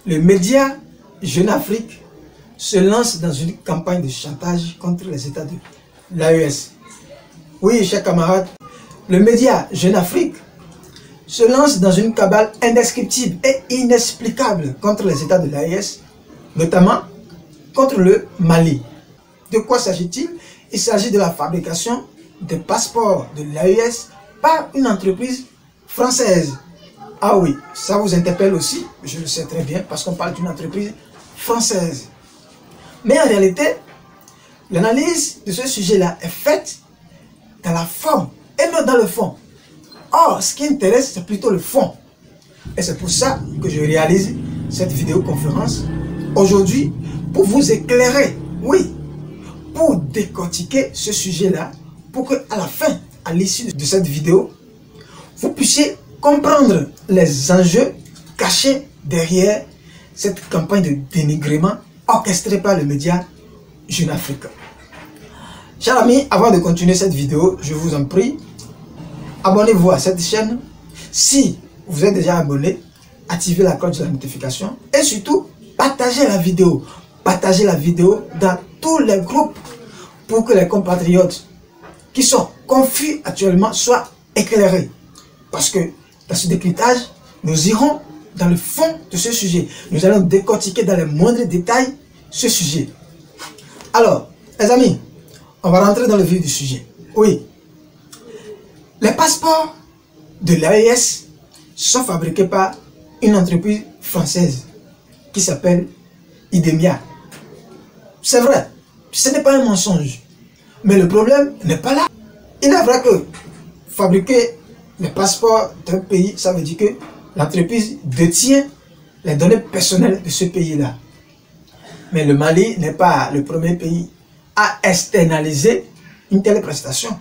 Le média Jeune Afrique se lance dans une campagne de chantage contre les États de l'AES. Oui, chers camarades, le média Jeune Afrique se lance dans une cabale indescriptible et inexplicable contre les États de l'AES, notamment contre le Mali. De quoi s'agit-il? Il s'agit de la fabrication des passeports de l'AES par une entreprise française. Ah oui, ça vous interpelle aussi, je le sais très bien, parce qu'on parle d'une entreprise française. Mais en réalité, l'analyse de ce sujet-là est faite dans la forme et non dans le fond. Or, ce qui intéresse, c'est plutôt le fond. Et c'est pour ça que je réalise cette vidéoconférence aujourd'hui, pour vous éclairer, oui, pour décortiquer ce sujet-là, pour qu'à la fin, à l'issue de cette vidéo, vous puissiez comprendre les enjeux cachés derrière cette campagne de dénigrement orchestrée par le média Jeune Afrique. Chers amis, avant de continuer cette vidéo, je vous en prie, abonnez-vous à cette chaîne. Si vous êtes déjà abonné, activez la cloche de la notification et surtout, partagez la vidéo. Partagez la vidéo dans tous les groupes pour que les compatriotes qui sont confus actuellement soient éclairés. Parce que dans ce décryptage, nous irons dans le fond de ce sujet. Nous allons décortiquer dans les moindres détails ce sujet. Alors, les amis, on va rentrer dans le vif du sujet. Oui, les passeports de l'AES sont fabriqués par une entreprise française qui s'appelle Idemia. C'est vrai, ce n'est pas un mensonge. Mais le problème n'est pas là. Il est vrai que fabriquer les passeports d'un pays, ça veut dire que l'entreprise détient les données personnelles de ce pays-là. Mais le Mali n'est pas le premier pays à externaliser une telle prestation.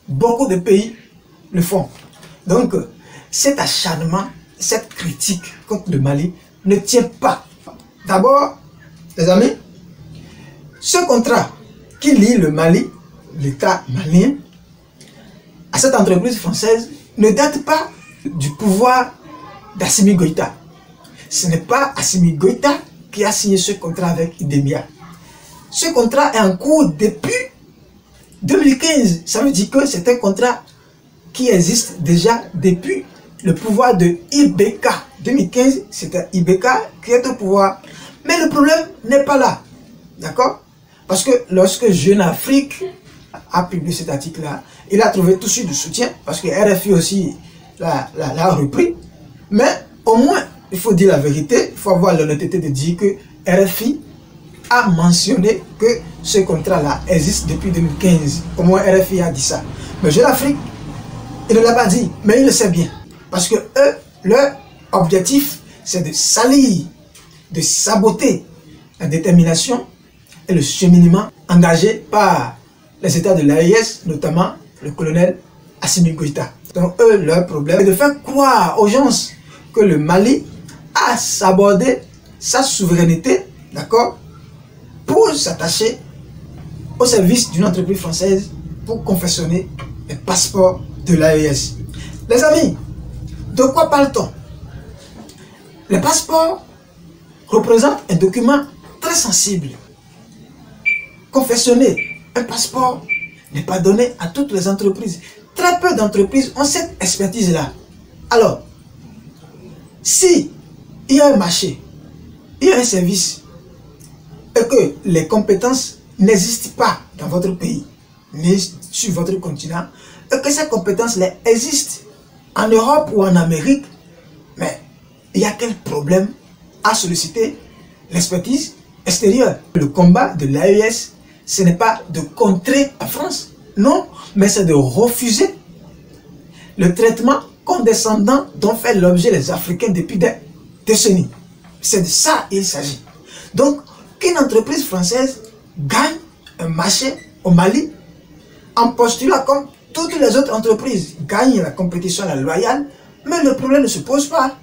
Beaucoup de pays le font. Donc, cet acharnement, cette critique contre le Mali ne tient pas. D'abord, les amis, ce contrat qui lie le Mali, l'État malien, à cette entreprise française ne date pas du pouvoir d'Assimi Goïta. Ce n'est pas Assimi Goïta qui a signé ce contrat avec Idemia. Ce contrat est en cours depuis 2015. Ça veut dire que c'est un contrat qui existe déjà depuis le pouvoir de IBK. 2015, c'était IBK qui est au pouvoir. Mais le problème n'est pas là. D'accord? Parce que lorsque Jeune Afrique a publié cet article-là, il a trouvé tout de suite du soutien, parce que RFI aussi l'a repris. Mais au moins, il faut dire la vérité, il faut avoir l'honnêteté de dire que RFI a mentionné que ce contrat-là existe depuis 2015. Au moins, RFI a dit ça. Mais Jeune Afrique, il ne l'a pas dit, mais il le sait bien. Parce que eux, leur objectif, c'est de salir, de saboter la détermination et le cheminement engagé par les États de l'AES, notamment le colonel Assimi Goïta. Donc eux, leur problème est de faire croire aux gens que le Mali a sabordé sa souveraineté, d'accord, pour s'attacher au service d'une entreprise française pour confectionner les passeports de l'AES. Les amis, de quoi parle-t-on? Les passeports représentent un document très sensible. Confectionner un passeport n'est pas donné à toutes les entreprises. Très peu d'entreprises ont cette expertise-là. Alors, si il y a un marché, il y a un service, et que les compétences n'existent pas dans votre pays, ni sur votre continent, et que ces compétences-là existent en Europe ou en Amérique, mais il y a quel problème à solliciter l'expertise extérieure? Le combat de l'AES, ce n'est pas de contrer la France, non, mais c'est de refuser le traitement condescendant dont fait l'objet les Africains depuis des décennies. C'est de ça qu'il s'agit. Donc, qu'une entreprise française gagne un marché au Mali en postulant comme toutes les autres entreprises gagnent la compétition à la loyale, mais le problème ne se pose pas.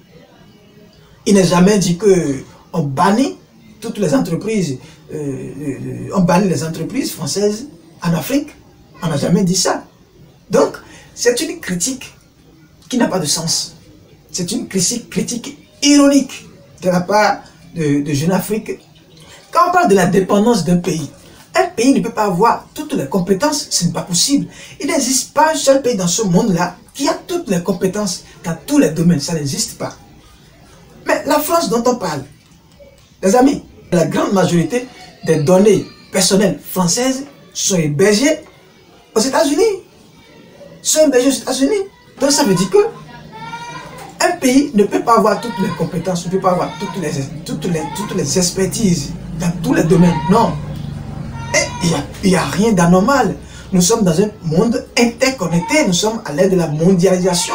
Il n'est jamais dit qu'on bannit toutes les entreprises, on bannit les entreprises françaises en Afrique. On n'a jamais dit ça. Donc, c'est une critique qui n'a pas de sens. C'est une critique ironique. de la part de Jeune Afrique. Quand on parle de la dépendance d'un pays ne peut pas avoir toutes les compétences, ce n'est pas possible. Il n'existe pas un seul pays dans ce monde-là qui a toutes les compétences dans tous les domaines, ça n'existe pas. Mais la France dont on parle, les amis, la grande majorité des données personnelles françaises sont hébergées aux États-Unis. Donc ça veut dire que un pays ne peut pas avoir toutes les compétences, ne peut pas avoir toutes les expertises dans tous les domaines. Non. Et il n'y a rien d'anormal. Nous sommes dans un monde interconnecté. Nous sommes à l'ère de la mondialisation.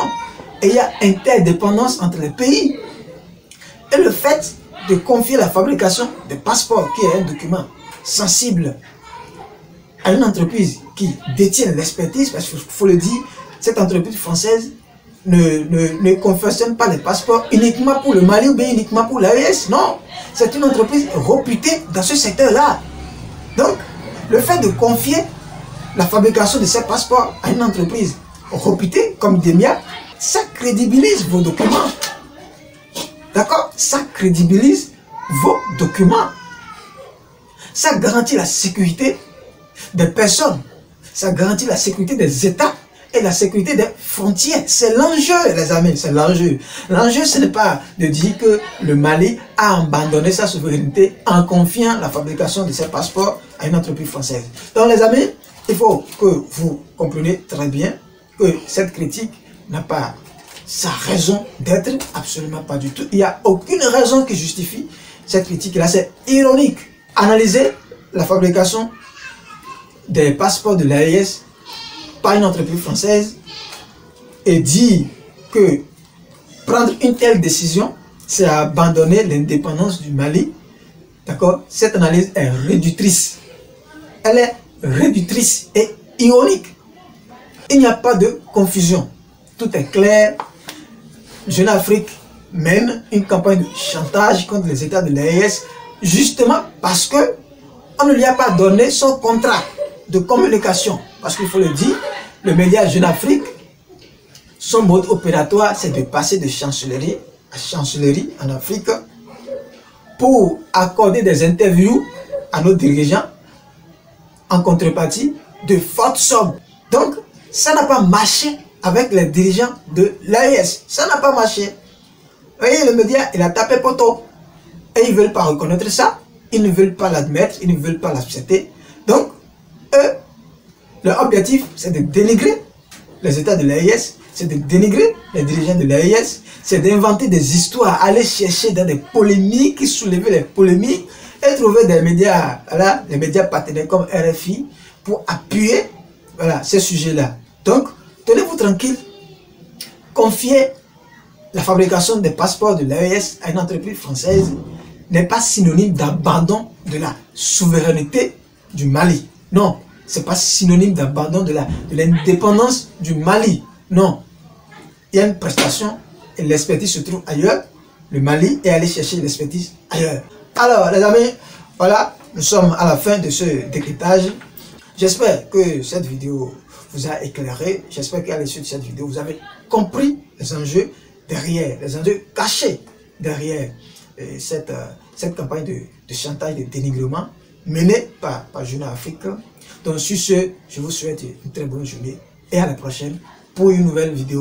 Et il y a interdépendance entre les pays. Et le fait de confier la fabrication des passeports, qui est un document sensible, à une entreprise qui détient l'expertise, parce qu'il faut le dire, cette entreprise française ne confectionne pas les passeports uniquement pour le Mali ou bien uniquement pour l'AES. Non, c'est une entreprise réputée dans ce secteur-là. Donc, le fait de confier la fabrication de ces passeports à une entreprise réputée comme Demia, ça crédibilise vos documents. D'accord? Ça crédibilise vos documents. Ça garantit la sécurité des personnes. Ça garantit la sécurité des États et la sécurité des frontières. C'est l'enjeu, les amis, c'est l'enjeu. L'enjeu, ce n'est pas de dire que le Mali a abandonné sa souveraineté en confiant la fabrication de ses passeports à une entreprise française. Donc, les amis, il faut que vous compreniez très bien que cette critique n'a pas sa raison d'être, absolument pas du tout. Il n'y a aucune raison qui justifie cette critique-là. C'est ironique. Analyser la fabrication des passeports de l'AES par une entreprise française et dire que prendre une telle décision, c'est abandonner l'indépendance du Mali. D'accord? Cette analyse est réductrice. Elle est réductrice et ironique. Il n'y a pas de confusion. Tout est clair. Jeune Afrique mène une campagne de chantage contre les États de l'AES justement parce que on ne lui a pas donné son contrat de communication. Parce qu'il faut le dire, le média Jeune Afrique, son mode opératoire, c'est de passer de chancellerie à chancellerie en Afrique pour accorder des interviews à nos dirigeants en contrepartie de fortes sommes. Donc, ça n'a pas marché avec les dirigeants de l'AES. Ça n'a pas marché. Vous voyez, le média, il a tapé poteau. Et ils ne veulent pas reconnaître ça. Ils ne veulent pas l'admettre. Ils ne veulent pas l'accepter. Donc, eux, leur objectif, c'est de dénigrer les États de l'AES. C'est de dénigrer les dirigeants de l'AES. C'est d'inventer des histoires, aller chercher dans des polémiques, soulever les polémiques et trouver des médias, voilà, des médias partenaires comme RFI pour appuyer, voilà, ces sujets-là. Donc, tenez-vous tranquille. Confier la fabrication des passeports de l'AES à une entreprise française n'est pas synonyme d'abandon de la souveraineté du Mali. Non, ce n'est pas synonyme d'abandon de l'indépendance du Mali. Non. Il y a une prestation et l'expertise se trouve ailleurs. Le Mali est allé chercher l'expertise ailleurs. Alors, les amis, voilà, nous sommes à la fin de ce décryptage. J'espère que cette vidéo vous a éclairé. J'espère qu'à l'issue de cette vidéo, vous avez compris les enjeux derrière, les enjeux cachés derrière cette campagne de chantage, de dénigrement menée par Jeune Afrique. Donc sur ce, je vous souhaite une très bonne journée et à la prochaine pour une nouvelle vidéo.